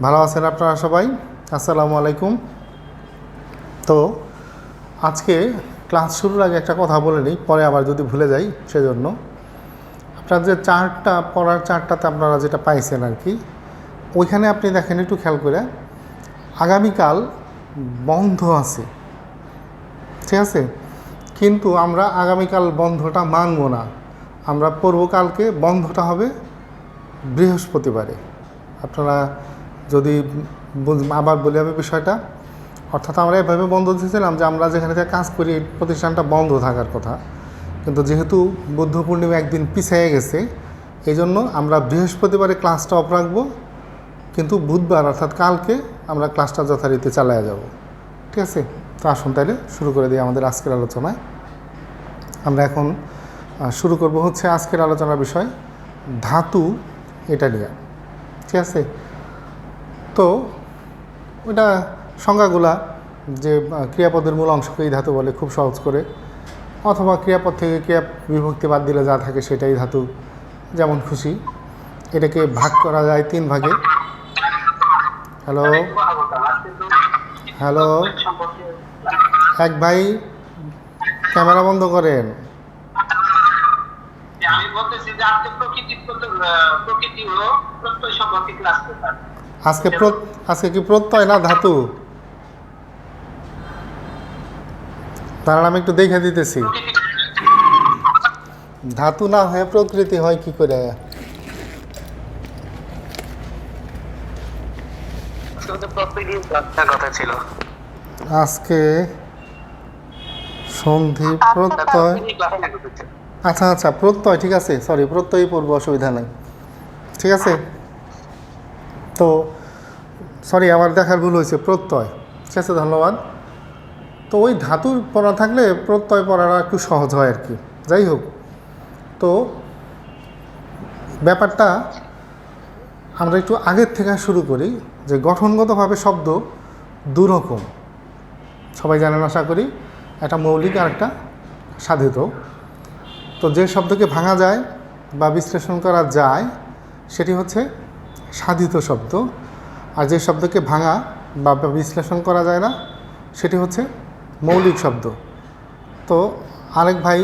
ভালো আছেন আপনারা সবাই? আসসালামু আলাইকুম। তো আজকে ক্লাস শুরুর আগে একটা কথা বলে নিই, পরে আবার যদি ভুলে যাই সেজন্য। আপনার যে চার্টটা পড়ার চার্টটাতে আপনারা যেটা পাইছেন আর কি, ওইখানে আপনি দেখেন একটু খেয়াল করে, আগামীকাল বন্ধ আছে, ঠিক আছে? কিন্তু আমরা আগামীকাল বন্ধটা মানব না, আমরা পূর্বকালকে বন্ধটা হবে বৃহস্পতিবারে। আপনারা যদি আবার বলি আমি বিষয়টা, অর্থাৎ আমরা এভাবে বন্ধ দিয়েছিলাম যে আমরা যেখানে থেকে কাজ করি এই প্রতিষ্ঠানটা বন্ধ থাকার কথা, কিন্তু যেহেতু বুদ্ধ পূর্ণিমা একদিন পিছিয়ে গেছে, এই জন্য আমরা বৃহস্পতিবারে ক্লাসটা অফ রাখবো, কিন্তু বুধবার অর্থাৎ কালকে আমরা ক্লাসটা যথারীতি চালিয়ে যাব। ঠিক আছে? তো আসুন তাহলে শুরু করে দিই আমাদের আজকের আলোচনায়। আমরা এখন শুরু করব হচ্ছে আজকের আলোচনার বিষয় ধাতু, এটা নিয়ে। ঠিক আছে? তো ওটা সংজ্ঞাগুলা যে ক্রিয়াপদের মূল অংশকেই ধাতু বলে খুব সহজ করে, অথবা ক্রিয়াপদ থেকে ক্রিয়া বিভক্তি বাদ দিলে যা থাকে সেটাই ধাতু, যেমন খুশি। এটাকে ভাগ করা যায় 3 ভাগে। হ্যালো হ্যালো, এক ভাই ক্যামেরা বন্ধ করেন। আমি বলতেছি যে আজকে প্রকৃতি ও প্রত্যয় সম্পর্কে ক্লাস করতে। আজকে কি প্রত্যয় না ধাতু? তার আমি একটু দেখে দিতেছি। ধাতু না হয়ে প্রকৃতি হয় কি করে? কথা ছিল আজকে সন্ধি প্রত্যয়, আচ্ছা আচ্ছা প্রত্যয়, ঠিক আছে, সরি, প্রত্যয়ই পড়বো, অসুবিধা নেই, ঠিক আছে। তো সরি, আমার দেখার ভুল হয়েছে, প্রত্যয়, ঠিক আছে, ধন্যবাদ। তো ওই ধাতুর পড়া থাকলে প্রত্যয় পড়াটা একটু সহজ হয় আর কি। যাই হোক, তো ব্যাপারটা আমরা একটু আগের থেকে শুরু করি, যে গঠনগতভাবে শব্দ দুরকম, সবাই জানেন আশা করি, একটা মৌলিক আর একটা সাধিত। তো যে শব্দকে ভাঙা যায় বা বিশ্লেষণ করা যায় সেটি হচ্ছে সাধিত শব্দ, আর যে শব্দকে ভাঙা বা বিশ্লেষণ করা যায় না সেটি হচ্ছে মৌলিক শব্দ। তো আরেক ভাই,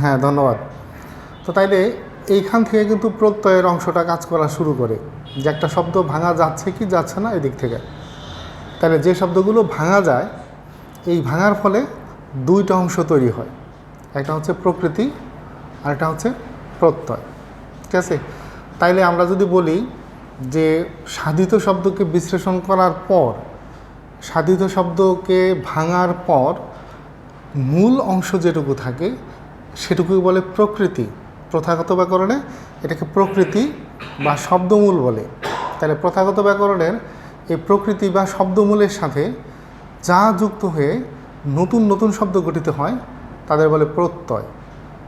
হ্যাঁ ধন্যবাদ। তো তাইলে এইখান থেকে কিন্তু প্রত্যয়ের অংশটা কাজ করা শুরু করে, যে একটা শব্দ ভাঙা যাচ্ছে কি যাচ্ছে না এদিক থেকে। তাহলে যে শব্দগুলো ভাঙা যায়, এই ভাঙার ফলে দুইটা অংশ তৈরি হয়, একটা হচ্ছে প্রকৃতি আর একটা হচ্ছে প্রত্যয়, ঠিক আছে? তাইলে আমরা যদি বলি যে সাধিত শব্দকে বিশ্লেষণ করার পর, সাধিত শব্দকে ভাঙার পর মূল অংশ যেটুকু থাকে সেটুকুই বলে প্রকৃতি। প্রথাগত ব্যাকরণে এটাকে প্রকৃতি বা শব্দমূল বলে। তাহলে প্রথাগত ব্যাকরণের এই প্রকৃতি বা শব্দমূলের সাথে যা যুক্ত হয়ে নতুন নতুন শব্দ গঠিত হয় তাদের বলে প্রত্যয়,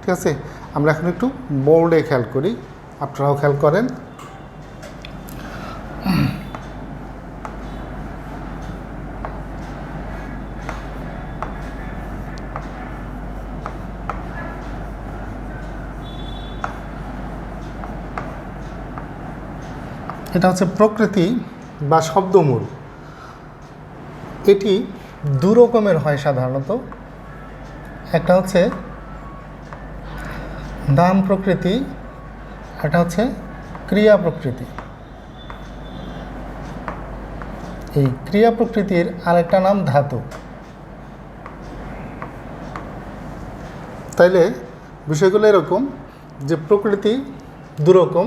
ঠিক আছে? আমরা এখন একটু বোর্ডে খেয়াল করি, আপনারাও খেয়াল করেন। এটা হচ্ছে প্রকৃতি বা শব্দমূল। এটি দু রকমের হয় সাধারণত, একটা হচ্ছে নাম প্রকৃতি, একটা হচ্ছে ক্রিয়া প্রকৃতি। এই ক্রিয়া প্রকৃতির আরেকটা নাম ধাতু। তাইলে বিষয়গুলো এরকম যে প্রকৃতি দুরকম,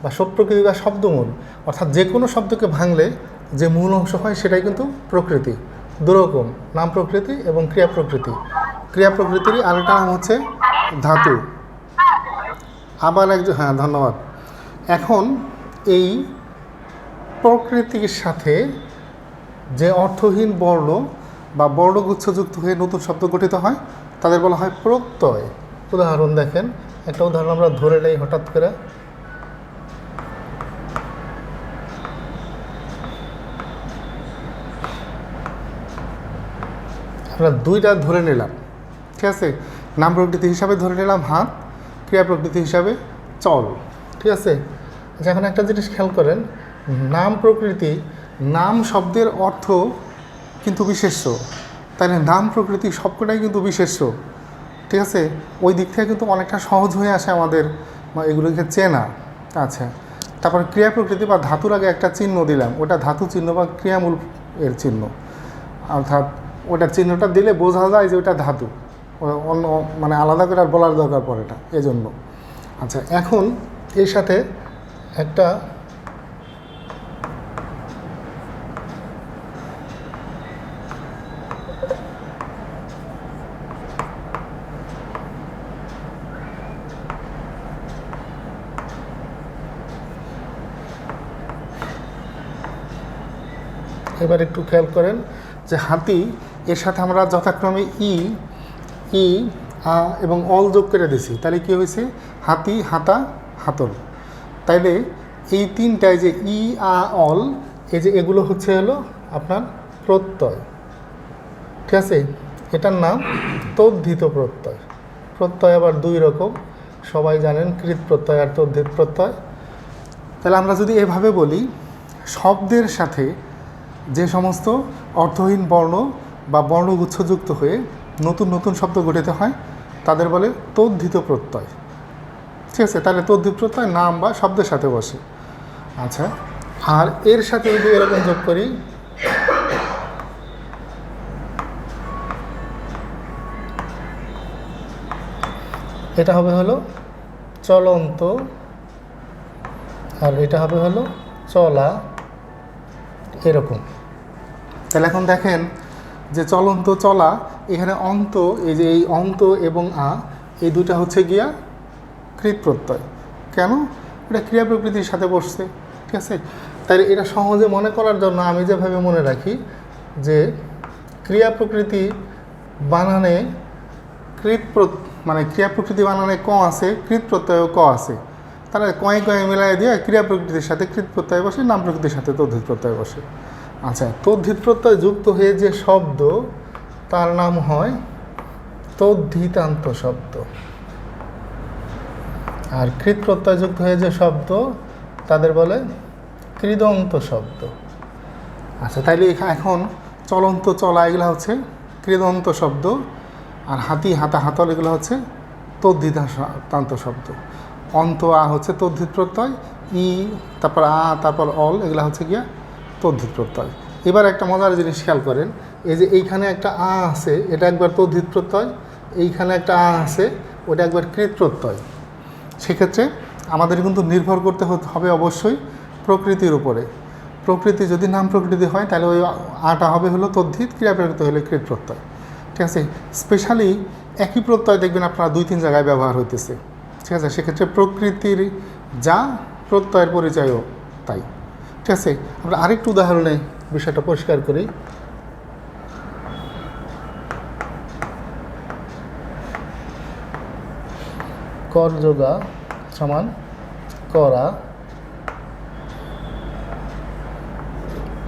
বা প্রকৃতি বা শব্দমূল, অর্থাৎ যে কোনো শব্দকে ভাঙলে যে মূল অংশ হয় সেটাই কিন্তু প্রকৃতি। দুরকম, নাম প্রকৃতি এবং ক্রিয়া প্রকৃতি। ক্রিয়া প্রকৃতিরই আরেকটা নাম হচ্ছে ধাতু। আবার হ্যাঁ ধন্যবাদ। এখন এই প্রকৃতির সাথে যে অর্থহীন বর্ণ বা বর্ণগুচ্ছযুক্ত হয়ে নতুন শব্দ গঠিত হয় তাদের বলা হয় প্রত্যয়। উদাহরণ দেখেন, একটা উদাহরণ আমরা ধরে নেই হঠাৎ করে। আমরা দুইটা ধরে নিলাম, ঠিক আছে? নাম প্রকৃতি হিসাবে ধরে নিলাম হাত, ক্রিয়া প্রকৃতি হিসাবে চল, ঠিক আছে? আচ্ছা, এখন একটা জিনিস খেয়াল করেন, নাম প্রকৃতি, নাম শব্দের অর্থ কিন্তু বিশেষ্য, তাহলে নাম প্রকৃতি সবকটাই কিন্তু বিশেষ্য, ঠিক আছে। ওই দিক থেকে কিন্তু অনেকটা সহজ হয়ে আসে আমাদের এগুলোকে চেনা। আচ্ছা, তারপর ক্রিয়া প্রকৃতি বা ধাতুর আগে একটা চিহ্ন দিলাম, ওটা ধাতু চিহ্ন বা ক্রিয়ামূল এর চিহ্ন, অর্থাৎ ওটার চিহ্নটা দিলে বোঝা যায় যে ওটা ধাতু, অন্য মানে আলাদা করে আর বলার দরকার পড়ে এটা, এজন্য। আচ্ছা, এখন এর সাথে একটা এবার একটু খেয়াল করেন যে হাতি, এর সাথে আমরা যথাক্রমে ই, ই, আ এবং অল যোগ করে দিছি, তাহলে কী হয়েছে? হাতি, হাতা, হাতল। তাইলে এই তিনটায় যে ই, আ, অল, এই যে এগুলো হচ্ছে হলো আপনার প্রত্যয়, ঠিক আছে। এটার নাম তদ্ধিত প্রত্যয়। প্রত্যয় আবার দুই রকম, সবাই জানেন, কৃত প্রত্যয় আর তদ্ধিত প্রত্যয়। তাহলে আমরা যদি এভাবে বলি, শব্দের সাথে যে সমস্ত অর্থহীন বর্ণ বা বর্ণগুচ্ছযুক্ত হয়ে নতুন নতুন শব্দ গঠিত হয় তাদের বলে তদ্ধিত প্রত্যয়, ঠিক আছে। তাহলে তদ্ধিত প্রত্যয় নাম বা শব্দের সাথে বসে। আচ্ছা, আর এর সাথে যদি এরকম যোগ করি, এটা হবে হলো চলন্ত, আর এটা হবে হলো চলা, এরকম। তাহলে এখন দেখেন যে চলন্ত, চলা, এখানে অন্ত, এই যে এই অন্ত এবং আ, এই দুটা হচ্ছে গিয়া কৃত প্রত্যয়। কেন? এটা ক্রিয়া প্রকৃতির সাথে বসছে, ঠিক আছে। তাই এটা সহজে মনে করার জন্য আমি যেভাবে মনে রাখি যে ক্রিয়া প্রকৃতি বানানে মানে ক্রিয়া প্রকৃতি বানানে ক আছে, কৃত প্রত্যয়ও ক আছে, তাহলে কয়ে কয়ে মিলাই দিয়ে ক্রিয়া প্রকৃতির সাথে কৃত প্রত্যয় বসে, নাম প্রকৃতির সাথে তদ্ধিত প্রত্যয় বসে। আচ্ছা, তদ্ধিত প্রত্যয় যুক্ত হয়ে যে শব্দ তার নাম হয় তদ্ধিতান্ত শব্দ, আর কৃত প্রত্যয় যুক্ত হয়ে যে শব্দ তাদের বলে কৃদন্ত শব্দ। আচ্ছা, তাইলে এখন চলন্ত, চলা এগুলো হচ্ছে কৃদন্ত শব্দ, আর হাতি, হাতা, হাতল এগুলো হচ্ছে তদ্ধিতান্ত শব্দ। অন্ত, আ হচ্ছে তদ্ধিত প্রত্যয়, ই, তারপর আ, তারপর অল, এগুলো হচ্ছে গিয়া তদ্ধিত প্রত্যয়। এবার একটা মজার জিনিস খেয়াল করেন, এই যে এইখানে একটা আ আছে, এটা একবার তদ্ধিত প্রত্যয়, এইখানে একটা আ আছে, ওটা একবার কৃত প্রত্যয়। সেক্ষেত্রে আমাদের কিন্তু নির্ভর করতে হবে অবশ্যই প্রকৃতির উপরে। প্রকৃতি যদি নাম প্রকৃতি হয় তাহলে ওই আটা হবে হলো তদ্ধিত, ক্রিয়া প্রকৃতি হলে কৃত প্রত্যয়, ঠিক আছে। স্পেশালি একই প্রত্যয় দেখবেন আপনারা 2-3 জায়গায় ব্যবহার হইতেছে, ঠিক আছে। সেক্ষেত্রে প্রকৃতির যা, প্রত্যয়ের পরিচয়ও তাই, ঠিক আছে। আমরা আরেকটু উদাহরণে বিষয়টা পরিষ্কার করি। করযোগা সমান করা,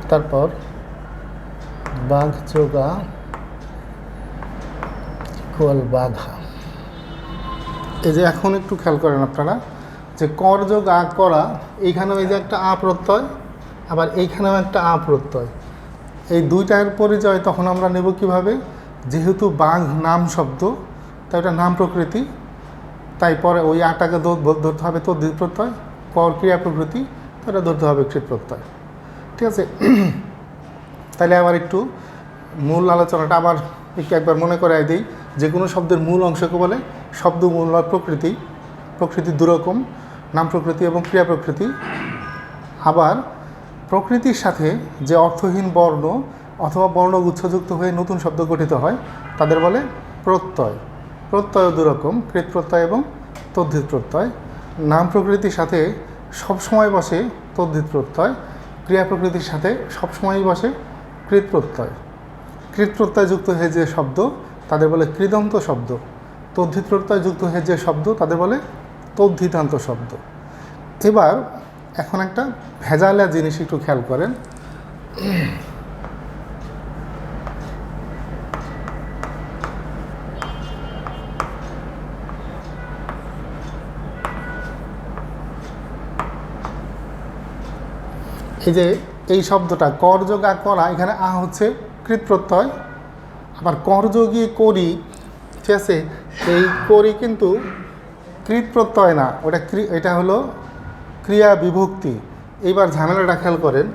তারপর বাঘযোগা ইকুয়াল বাঘা। এই যে এখন একটু খেয়াল করেন আপনারা যে করযোগা করা, এইখানেও এই যে একটা আ প্রত্যয়, আবার এইখানেও একটা আ প্রত্যয়, এই দুইটার পরিচয় তখন আমরা নেব কিভাবে? যেহেতু বাঘ নাম শব্দ, তাই ওটা নাম প্রকৃতি, তাই পরে ওই আটাকে ধরতে হবে তদ্ধিত প্রত্যয়, কর ক্রিয়া প্রকৃতি, তো এটা ধরতে হবে কৃত প্রত্যয়, ঠিক আছে। তাহলে আবার একটু মূল আলোচনাটা আবার একবার মনে করাই দিই। যে কোনো শব্দের মূল অংশকে বলে শব্দ মূল বা প্রকৃতি। প্রকৃতি দুরকম, নাম প্রকৃতি এবং ক্রিয়া প্রকৃতি। আবার প্রকৃতির সাথে যে অর্থহীন বর্ণ অথবা বর্ণগুচ্ছযুক্ত হয়ে নতুন শব্দ গঠিত হয় তাদের বলে প্রত্যয়। প্রত্যয় দুরকম, কৃত প্রত্যয় এবং তদ্ধিত প্রত্যয়। নাম প্রকৃতির সাথে সবসময় বসে তদ্ধিত প্রত্যয়, ক্রিয়া প্রকৃতির সাথে সবসময়ই বসে কৃত প্রত্যয়। কৃত প্রত্যয় যুক্ত হয়ে যে শব্দ তাদের বলে কৃদন্ত শব্দ, তদ্ধিত প্রত্যয় যুক্ত হয়ে যে শব্দ তাদের বলে তদ্ধিতান্ত শব্দ। এবার এখন একটা ভেজালা জিনিস একটু খেয়াল করেন। এই যে এই শব্দটা কর যোগ আ করা, এখানে আ হচ্ছে কৃত প্রত্যয়, আবার কর যোগী করি, ঠিক আছে, এই করি কিন্তু কৃত প্রত্যয় না, ওটা এটা হলো ক্রিয়া বিভক্তি। এইবার ঝামেলাটা খেয়াল করেন,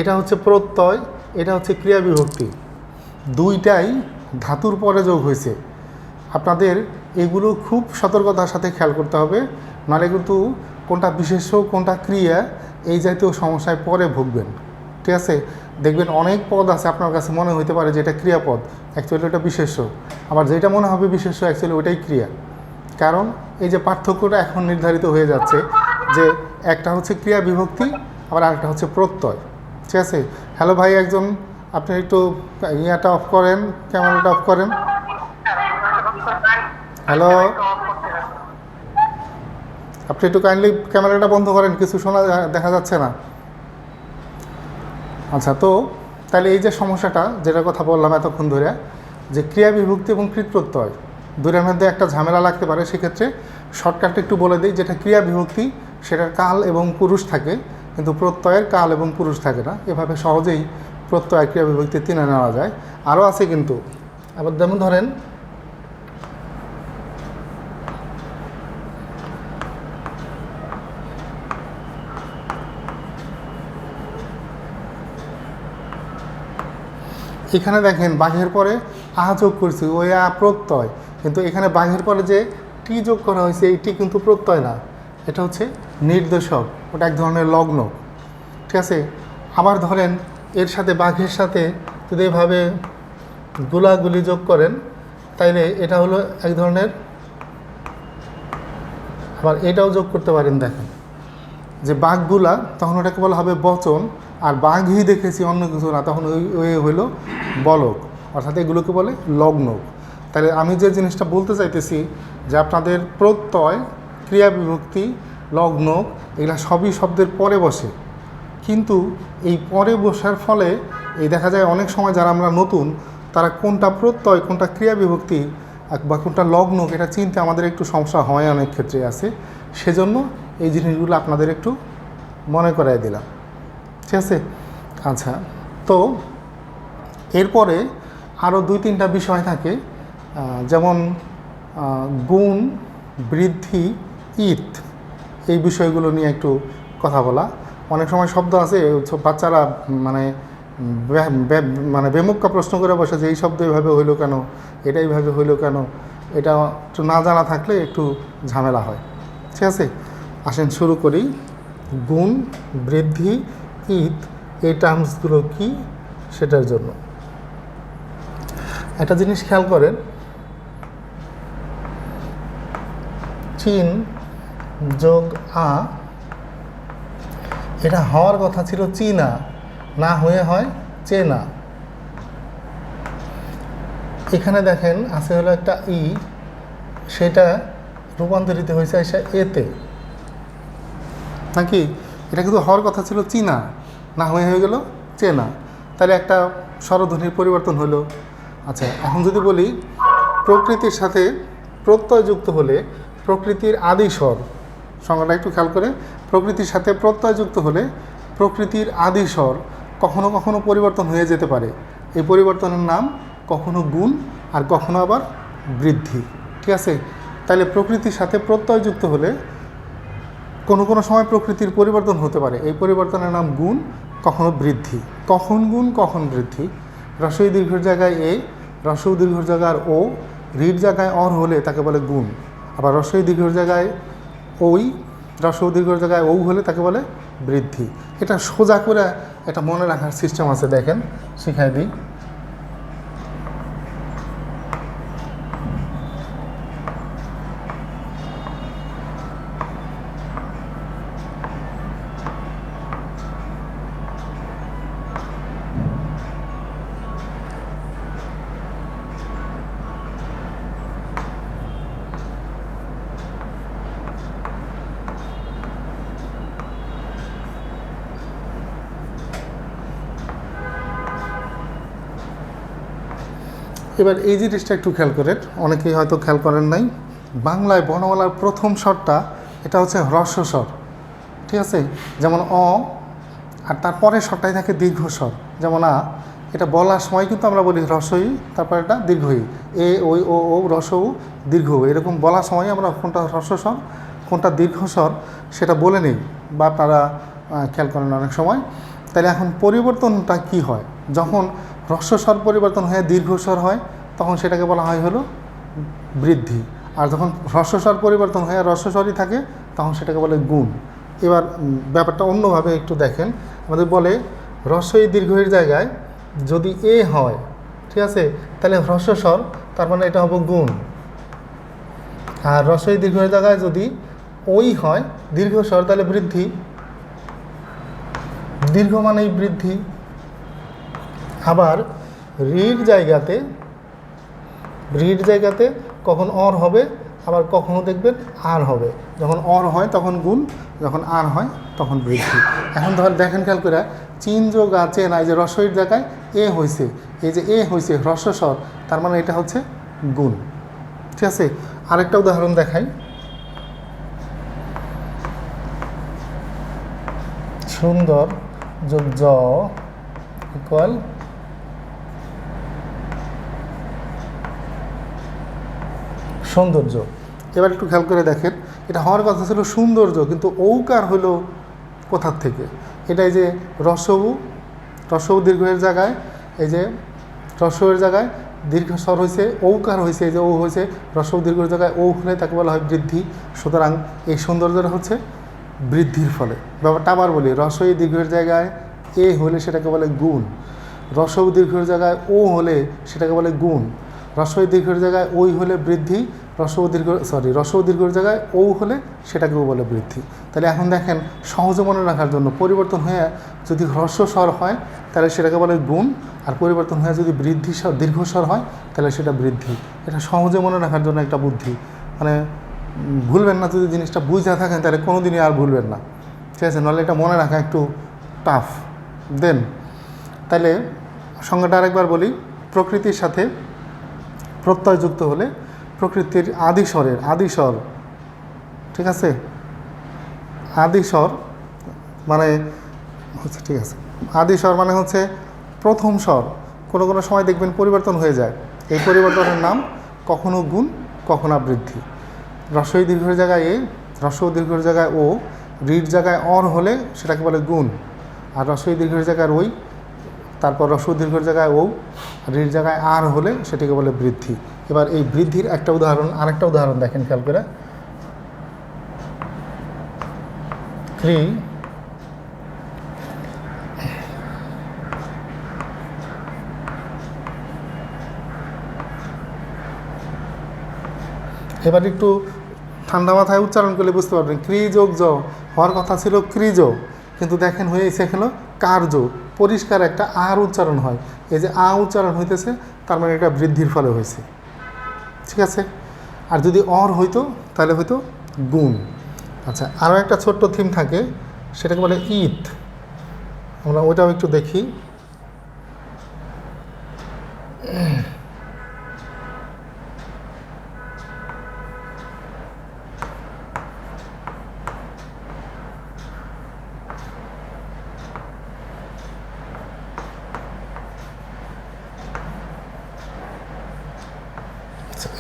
এটা হচ্ছে প্রত্যয়, এটা হচ্ছে ক্রিয়া বিভক্তি, দুইটাই ধাতুর পরে যোগ হয়েছে। আপনাদের এগুলো খুব সতর্কতার সাথে খেয়াল করতে হবে, নাহলে কিন্তু কোনটা বিশেষ্য কোনটা ক্রিয়া এই জাতীয় সমস্যায় পরে ভুগবেন। ঠিক আছে, দেখবেন অনেক পদ আছে আপনার কাছে মনে হইতে পারে যে এটা ক্রিয়াপদ, অ্যাকচুয়ালি ওটা বিশেষ্য, আবার যেটা মনে হবে বিশেষ্য অ্যাকচুয়ালি ওটাই ক্রিয়া। কারণ এই যে পার্থক্যটা এখন নির্ধারিত হয়ে যাচ্ছে যে একটা হচ্ছে ক্রিয়া বিভক্তি, আবার আরেকটা হচ্ছে প্রত্যয়। ঠিক আছে, হ্যালো ভাই, একজন আপনি একটু ইয়াটা অফ করেন, ক্যামেরাটা অফ করেন। হ্যালো, আপনি একটু কাইন্ডলি ক্যামেরাটা বন্ধ করেন, কিছু শোনা দেখা যাচ্ছে না। আচ্ছা, তো তাহলে এই যে সমস্যাটা যেটার কথা বললাম এতক্ষণ ধরে, যে ক্রিয়া বিভক্তি এবং কৃত প্রত্যয় দুইটার মধ্যে একটা ঝামেলা লাগতে পারে, সেক্ষেত্রে শর্টকাটটা একটু বলে দিই। যেটা ক্রিয়া বিভক্তি সেটার কাল এবং পুরুষ থাকে, কিন্তু প্রত্যয়ের কাল এবং পুরুষ থাকে না। এভাবে সহজেই প্রত্যয় ক্রিয়া বিভক্তি তিনে নেওয়া যায়। আরও আছে কিন্তু, আবার যেমন ধরেন এখানে দেখেন বাঘের পরে আ যোগ করছি, ওই আ প্রত্যয়, কিন্তু এখানে বাঘের পরে যে টি যোগ করা হয়েছে এই টি কিন্তু প্রত্যয় না, এটা হচ্ছে নির্দেশক, ওটা এক ধরনের লগ্ন। ঠিক আছে, আবার ধরেন এর সাথে বাঘের সাথে যদি এভাবে গুলাগুলি যোগ করেন তাইলে এটা হলো এক ধরনের, আবার এটাও যোগ করতে পারেন। দেখেন যে বাঘগুলা, তখন ওটাকে বলা হবে বচন, আর বাঘই দেখেছি অন্য কিছু না, তখন ওই হইল বলক, অর্থাৎ এগুলোকে বলে লগ্ন। তাহলে আমি যে জিনিসটা বলতে চাইতেছি যে আপনাদের প্রত্যয়, ক্রিয়া বিভক্তি, লগ্ন এগুলা সবই শব্দের পরে বসে, কিন্তু এই পরে বসার ফলে এই দেখা যায় অনেক সময় যারা আমরা নতুন, তারা কোনটা প্রত্যয় কোনটা ক্রিয়া বিভক্তি বা কোনটা লগ্ন এটা চিনতে আমাদের একটু সমস্যা হয়, অনেক ক্ষেত্রে আছে। সেজন্য এই জিনিসগুলো আপনাদের একটু মনে করাই দিলাম। ঠিক আছে, আচ্ছা, তো এরপরে আরও 2-3টা বিষয় থাকে, যেমন গুণ, বৃদ্ধি, ঈদ, এই বিষয়গুলো নিয়ে একটু কথা বলা। অনেক সময় শব্দ আছে বাচ্চারা মানে মানে বেমুক্কা প্রশ্ন করে বসে যে এই শব্দ এইভাবে হইলো কেন, এটা এইভাবে হইলো কেন, এটা একটু না জানা থাকলে একটু ঝামেলা হয়। ঠিক আছে, আসেন শুরু করি। গুণ, বৃদ্ধি, ঈদ এই টার্মসগুলো কি সেটার জন্য একটা জিনিস খেয়াল করেন, চিন যোগ আ, এটা হওয়ার কথা ছিল চীনা, না হয়ে হয় চেনা। এখানে দেখেন আছে হলো একটা ই, সেটা রূপান্তরিত হয়েছে এসে এতে, নাকি? এটা কিন্তু হওয়ার কথা ছিল চীনা, না হয়ে গেল চেনা, তাহলে একটা স্বরধ্বনির পরিবর্তন হলো। আচ্ছা, এখন যদি বলি প্রকৃতির সাথে প্রত্যয় যুক্ত হলে প্রকৃতির আদি স্বর, সংজ্ঞাটা একটু খেয়াল করে, প্রকৃতির সাথে প্রত্যয় যুক্ত হলে প্রকৃতির আদি স্বর কখনো কখনো পরিবর্তন হয়ে যেতে পারে। এই পরিবর্তনের নাম কখনো গুণ আর কখনো আবার বৃদ্ধি। ঠিক আছে, তাহলে প্রকৃতির সাথে প্রত্যয় যুক্ত হলে কোনো কোনো সময় প্রকৃতির পরিবর্তন হতে পারে, এই পরিবর্তনের নাম গুণ, কখনো বৃদ্ধি। কখন গুণ কখন বৃদ্ধি? রস্বই দীর্ঘর জায়গায় এ, রস্বই দীর্ঘর জায়গায় ও, রির জায়গায় অর হলে তাকে বলে গুণ। আবার রস্বই দীর্ঘর জায়গায় ওই, রস্বই দীর্ঘর জায়গায় ও হলে তাকে বলে বৃদ্ধি। এটা সোজা করে এটা মনে রাখার সিস্টেম আছে, দেখেন শিখাই দিই। এবার এই জিনিসটা একটু খেয়াল করেন, অনেকেই হয়তো খেয়াল করেন নাই, বাংলায় বর্ণমালার প্রথম স্বরটা এটা হচ্ছে হ্রস্ব স্বর। ঠিক আছে, যেমন অ, আর তারপরে স্বরটাই থাকে দীর্ঘস্বর, যেমন এটা বলার সময় কিন্তু আমরা বলি রসই, তারপর এটা দীর্ঘই, এ ওই ও ও রসউ দীর্ঘ, এরকম বলার সময় আমরা কোনটা হ্রস্বস্বর কোনটা দীর্ঘস্বর সেটা বলে নিই, বা আপনারা খেয়াল করেন অনেক সময়। তাহলে এখন পরিবর্তনটা কি হয়, যখন হ্রস্বস্বর পরিবর্তন হয়ে দীর্ঘস্বর হয় তখন সেটাকে বলা হয় হলো বৃদ্ধি, আর যখন হ্রস্বস্বর পরিবর্তন হয়ে হ্রস্বস্বরই থাকে তখন সেটাকে বলে গুণ। এবার ব্যাপারটা অন্যভাবে একটু দেখেন, আমাদের বলে হ্রস্বই দীর্ঘের জায়গায় যদি এ হয়, ঠিক আছে, তাহলে হ্রস্বস্বর, তার মানে এটা হবে গুণ। আর হ্রস্বই দীর্ঘের জায়গায় যদি ওই হয় দীর্ঘস্বর, তাহলে বৃদ্ধি, দীর্ঘ মানেই বৃদ্ধি। আবার রির জায়গাতে কখন অর হবে, আবার কখনো দেখবেন আর হবে। যখন অর হয় তখন গুণ, যখন আর হয় তখন বৃদ্ধি। এখন দেখেন খেয়াল করে, চিন যোগ আছে না, এই যে রসইর জায়গায় এ হয়েছে, এই যে এ হয়েছে হ্রস্বস্বর, তার মানে এটা হচ্ছে গুণ। ঠিক আছে, আরেকটা উদাহরণ দেখাই। সুন্দর যোগ জ ইকুয়াল সৌন্দর্য। এবার একটু খেয়াল করে দেখেন, এটা হওয়ার কথা ছিল সৌন্দর্য, কিন্তু ঔকার হলো কোথার থেকে? এটাই যে রসউ দীর্ঘের জায়গায়, এই যে রসউয়ের জায়গায় দীর্ঘ স্বর হয়েছে, ঔকার হয়েছে, এই যে ও হয়েছে রসউ দীর্ঘের জায়গায় ও হলে তাকে বলা হয় বৃদ্ধি। সুতরাং এই সৌন্দর্যটা হচ্ছে বৃদ্ধির ফলে। ব্যাপারটা আবার বলি, রসই দীর্ঘের জায়গায় এ হলে সেটাকে বলে গুণ, রসউ দীর্ঘের জায়গায় ও হলে সেটাকে বলে গুণ, রসই দীর্ঘের জায়গায় ওই হলে বৃদ্ধি, রসউ দীর্ঘের জায়গায় ও হলে সেটাকেও বলে বৃদ্ধি। তাহলে এখন দেখেন, সহজে মনে রাখার জন্য, পরিবর্তন হয়ে যদি হ্রস্বস্বর হয় তাহলে সেটাকে বলে গুণ, আর পরিবর্তন হয়ে যদি দীর্ঘস্বর হয় তাহলে সেটা বৃদ্ধি। এটা সহজে মনে রাখার জন্য একটা বুদ্ধি, মানে ভুলবেন না। যদি জিনিসটা বুঝতে থাকেন তাহলে কোনো দিনই আর ভুলবেন না, ঠিক আছে? নাহলে এটা মনে রাখা একটু টাফ। দেন তাহলে সংজ্ঞাটা আরেকবার বলি, প্রকৃতির সাথে প্রত্যয় যুক্ত হলে প্রকৃতির আদিস্বর, ঠিক আছে, আদিস্বর মানে হচ্ছে, ঠিক আছে, আদিস্বর মানে হচ্ছে প্রথম স্বর, কোনো কোনো সময় দেখবেন পরিবর্তন হয়ে যায়, এই পরিবর্তনের নাম কখনো গুণ কখনো বৃদ্ধি। রসই দীর্ঘের জায়গায় এ, রসউ দীর্ঘের জায়গায় ও, রির জায়গায় অর হলে সেটাকে বলে গুণ, আর রসই দীর্ঘের জায়গায় ওই, তারপর রসউ দীর্ঘের জায়গায় ও, রির জায়গায় আর হলে সেটাকে বলে বৃদ্ধি। এবার এই বৃদ্ধির আরেকটা উদাহরণ দেখেন খেয়াল করে, এবার একটু ঠান্ডা মাথায় উচ্চারণ করলে বুঝতে পারবেন, ক্রি যোগ জ হওয়ার কথা ছিল ক্রিজ, কিন্তু দেখেন হয়েছে হলো কার্য, পরিষ্কার একটা আর উচ্চারণ হয়, এই যে উচ্চারণ হইতেছে, তার মানে এটা বৃদ্ধির ফলে হয়েছে, ঠিক আছে? আর যদি অর হইতো তাহলে হয়তো গুণ। আচ্ছা, আরও একটা ছোট্ট থিম থাকে, সেটাকে বলে ঈদ, আমরা ওইটাও একটু দেখি।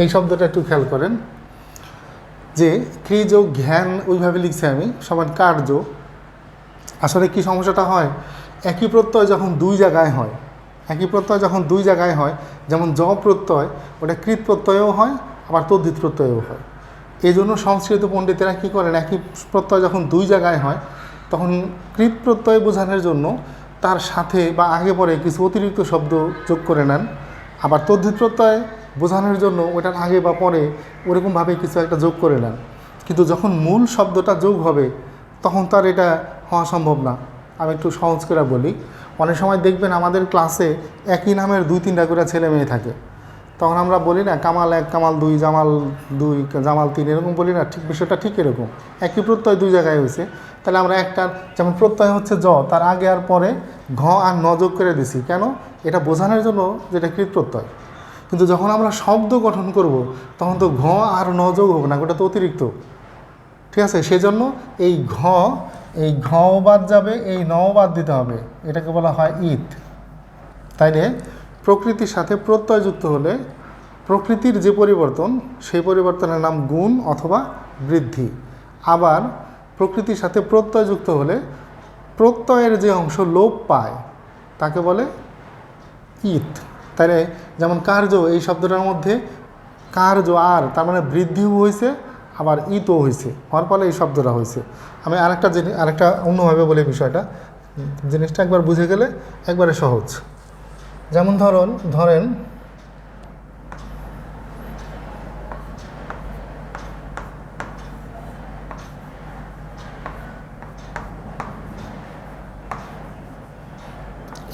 এই শব্দটা একটু খেয়াল করেন, যে ক্রিজ ও জ্ঞান ওইভাবে লিখছি আমি সমান কার্য। আসলে কি সমস্যাটা হয়, একই প্রত্যয় যখন দুই জায়গায় হয়, যেমন জ প্রত্যয়, ওটা কৃত প্রত্যয়ও হয়, আবার তদ্ধিত প্রত্যয়ও হয়। এই জন্য সংস্কৃত পণ্ডিতেরা কী করেন, একই প্রত্যয় যখন দুই জায়গায় হয় তখন কৃত প্রত্যয় বোঝানোর জন্য তার সাথে বা আগে পরে কিছু অতিরিক্ত শব্দ যোগ করে নেন, আবার তদ্ধিত প্রত্যয় বোঝানোর জন্য ওটার আগে বা পরে ওরকমভাবে কিছু একটা যোগ করে নেন। কিন্তু যখন মূল শব্দটা যোগ হবে তখন তার এটা হওয়া সম্ভব না। আমি একটু সহজ করে বলি, অনেক সময় দেখবেন আমাদের ক্লাসে একই নামের 2-3টা করে ছেলে মেয়ে থাকে, তখন আমরা বলি না কামাল 1, কামাল 2, জামাল 2, জামাল 3, এরকম বলি না? ঠিক বিষয়টা ঠিক এরকম, একই প্রত্যয় দুই জায়গায় হয়েছে, তাহলে আমরা একটার যেমন প্রত্যয় হচ্ছে জ, তার আগে আর পরে ঘ আর ন যোগ করে দিছি, কেন? এটা বোঝানোর জন্য যেটা কৃত প্রত্যয়। কিন্তু যখন আমরা শব্দ গঠন করব তখন তো ঘ আর ন যোগ হবে না, ওটা তো অতিরিক্ত, ঠিক আছে? সেজন্য এই ঘ এই ঘ বাদ যাবে, এই ন বাদ দিতে হবে, এটাকে বলা হয় ইত। তাইলে প্রকৃতির সাথে প্রত্যয় যুক্ত হলে প্রকৃতির যে পরিবর্তন সেই পরিবর্তনের নাম গুণ অথবা বৃদ্ধি। আবার প্রকৃতির সাথে প্রত্যয় যুক্ত হলে প্রত্যয়ের যে অংশ লোপ পায় তাকে বলে ইত। তাইলে যেমন কার্য, এই শব্দটার মধ্যে কার্য আর তার মানে বৃদ্ধিও হয়েছে আবার ইতও হয়েছে, হওয়ার ফলে এই শব্দটা হয়েছে। আমি আরেকটা অন্যভাবে বলি বিষয়টা, জিনিসটা একবার বুঝে গেলে একবারে সহজ। যেমন ধরেন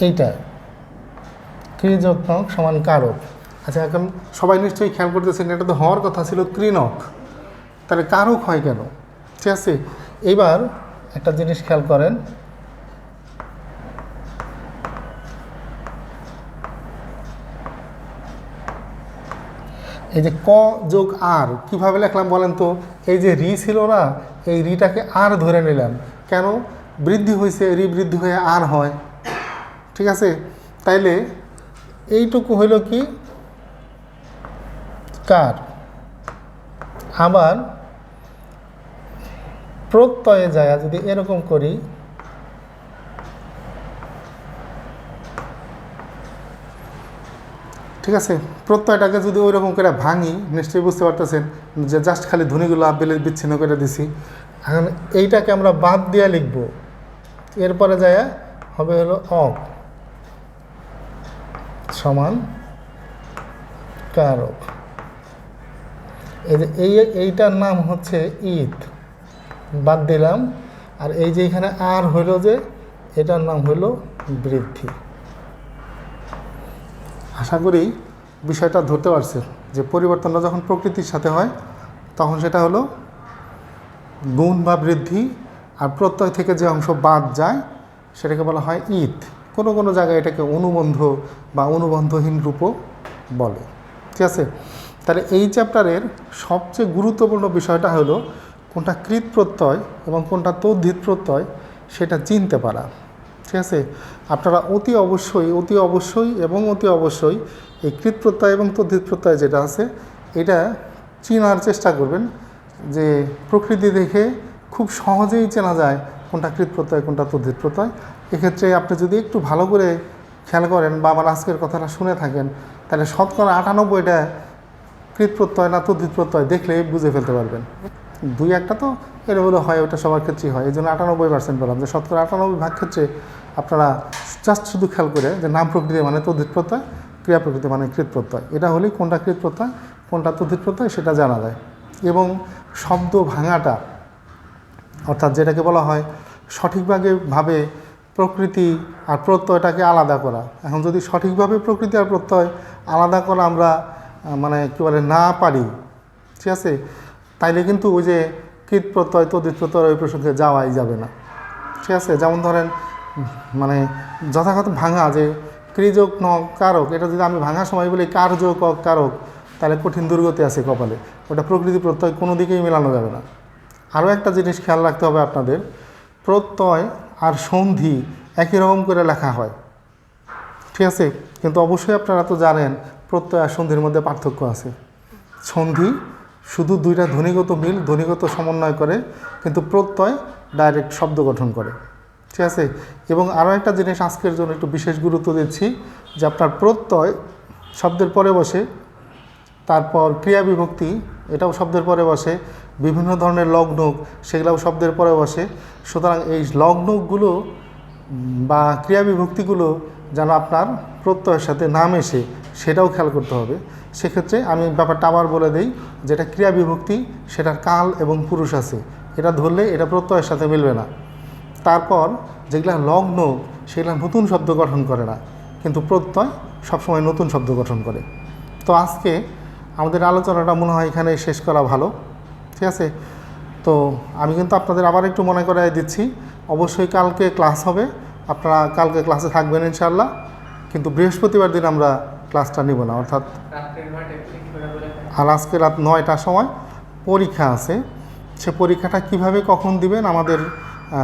এইটা ক্রিযত্নক সমান কারক। আচ্ছা, এখন সবাই নিশ্চয়ই খেয়াল করতেছেন এটা তো হওয়ার কথা ছিল ক্রিনক, তাহলে কারক হয় কেন? ঠিক আছে, এইবার একটা জিনিস খেয়াল করেন, এই যে ক যোগ আর কীভাবে লিখলাম বলেন তো? এই যে রি ছিল না, এই রিটাকে আর ধরে নিলাম, কেন? বৃদ্ধি হয়েছে, রি বৃদ্ধি হয়ে আর হয়, ঠিক আছে? তাইলে এইটুকু হইল কি কার। আবার প্রত্যয়ে যায় যদি এরকম করি, ঠিক আছে, প্রত্যয়টাকে যদি ওই রকম করে ভাঙি, নিশ্চয়ই বুঝতে পারতেছেন যে জাস্ট খালি ধ্বনিগুলো আবেলে বিচ্ছিন্ন করে দিছি। এখন এইটাকে আমরা বাদ দিয়ে লিখব, এরপরে যায় হবে হলো অক সমান কারক। এই যে এইটার নাম হচ্ছে ইত, বাদ দিলাম। আর এই যে এখানে আর হইল যে, এটার নাম হইল বৃদ্ধি। আশা করি বিষয়টা ধরতে পারছে যে পরিবর্তনটা যখন প্রকৃতির সাথে হয় তখন সেটা হলো গুণ বা বৃদ্ধি, আর প্রত্যয় থেকে যে অংশ বাদ যায় সেটাকে বলা হয় ইত। কোনো কোনো জায়গায় এটাকে অনুবন্ধ বা অনুবন্ধহীন রূপও বলে, ঠিক আছে? তাহলে এই চ্যাপ্টারের সবচেয়ে গুরুত্বপূর্ণ বিষয়টা হলো কোনটা কৃত প্রত্যয় এবং কোনটা তদ্ধিত প্রত্যয় সেটা চিনতে পারা, ঠিক আছে? আপনারা অতি অবশ্যই এই কৃত প্রত্যয় এবং তদ্ধিত প্রত্যয় যেটা আছে এটা চেনার চেষ্টা করবেন, যে প্রকৃতি দেখে খুব সহজেই চেনা যায় কোনটা কৃত প্রত্যয় কোনটা তদ্ধিত প্রত্যয়। এক্ষেত্রে আপনি যদি একটু ভালো করে খেয়াল করেন বা আমার আজকের কথাটা শুনে থাকেন, তাহলে শতকরা 98টা কৃত প্রত্যয় না তদ্ধিত প্রত্যয় দেখলেই বুঝে ফেলতে পারবেন। 2-1টা তো এর হলো হয়, ওটা সবার ক্ষেত্রেই হয়, এই জন্য 98% বললাম যে শতকরা 98 ক্ষেত্রে আপনারা জাস্ট শুধু খেয়াল করে যে নাম প্রকৃতি মানে তদ্ধিত প্রত্যয়, ক্রিয়া প্রকৃতি মানে কৃত প্রত্যয়, এটা হলেই কোনটা কৃত প্রত্যয় কোনটা তদ্ধিত প্রত্যয় সেটা জানা যায়। এবং শব্দ ভাঙাটা, অর্থাৎ যেটাকে বলা হয় সঠিকভাবে প্রকৃতি আর প্রত্যয়টাকে আলাদা করা। এখন যদি সঠিকভাবে প্রকৃতি আর প্রত্যয় আলাদা করা আমরা মানে কী বলে না পারি, ঠিক আছে, তাইলে কিন্তু ওই যে কৃত প্রত্যয় তদ্ধিত প্রত্যয় ওই প্রসঙ্গে যাওয়াই যাবে না, ঠিক আছে? যেমন ধরেন মানে যথাযথ ভাঙা যে ক্রিযোগ ন কারক, এটা যদি আমি ভাঙার সময় বলি কার্য ক কারক, তাহলে কঠিন দুর্গতি আছে কপালে, ওটা প্রকৃতি প্রত্যয় কোনো দিকেই মেলানো যাবে না। আরও একটা জিনিস খেয়াল রাখতে হবে আপনাদের, প্রত্যয় আর সন্ধি একই রকম করে লেখা হয়, ঠিক আছে? কিন্তু অবশ্যই আপনারা তো জানেন প্রত্যয় আর সন্ধির মধ্যে পার্থক্য আছে। সন্ধি শুধু দুইটা ধ্বনিগত মিল, ধ্বনিগত সমন্বয় করে, কিন্তু প্রত্যয় ডাইরেক্ট শব্দ গঠন করে, ঠিক আছে? এবং আরও একটা জিনিস আজকের জন্য একটু বিশেষ গুরুত্ব দিচ্ছি, যে আপনার প্রত্যয় শব্দের পরে বসে, তারপর ক্রিয়া বিভক্তি এটাও শব্দের পরে বসে, বিভিন্ন ধরনের লগ্নক সেগুলোও শব্দের পরে বসে। সুতরাং এই লগ্নকগুলো বা ক্রিয়া বিভক্তিগুলো যেন আপনার প্রত্যয়ের সাথে না মেশে সেটাও খেয়াল করতে হবে। সেক্ষেত্রে আমি ব্যাপারটা আবার বলে দিই, যেটা ক্রিয়া বিভক্তি সেটার কাল এবং পুরুষ আছে, এটা ধরলে এটা প্রত্যয়ের সাথে মিলবে না। তারপর যেগুলা লগ্ন সেগুলা নতুন শব্দ গঠন করে না, কিন্তু প্রত্যয় সবসময় নতুন শব্দ গঠন করে। তো আজকে আমাদের আলোচনাটা মনে হয় এখানে শেষ করা ভালো, ঠিক আছে? তো আমি কিন্তু আপনাদের আবার একটু মনে করাই দিচ্ছি, অবশ্যই কালকে ক্লাস হবে, আপনারা কালকে ক্লাসে থাকবেন ইনশাআল্লাহ, কিন্তু বৃহস্পতিবার দিন আমরা ক্লাসটা নিব না, অর্থাৎ আর আজকে রাত 9টার সময় পরীক্ষা আছে। সে পরীক্ষাটা কিভাবে কখন দিবেন আমাদের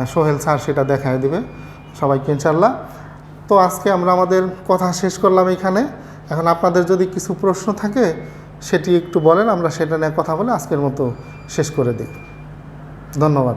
সোহেল স্যার সেটা দেখায় দিবে সবাইকে ইনশাল্লাহ। তো আজকে আমরা আমাদের কথা শেষ করলাম এখানে। এখন আপনাদের যদি কিছু প্রশ্ন থাকে সেটি একটু বলেন, আমরা সেটা নিয়ে কথা বলে আজকের মতো শেষ করে দিই। ধন্যবাদ।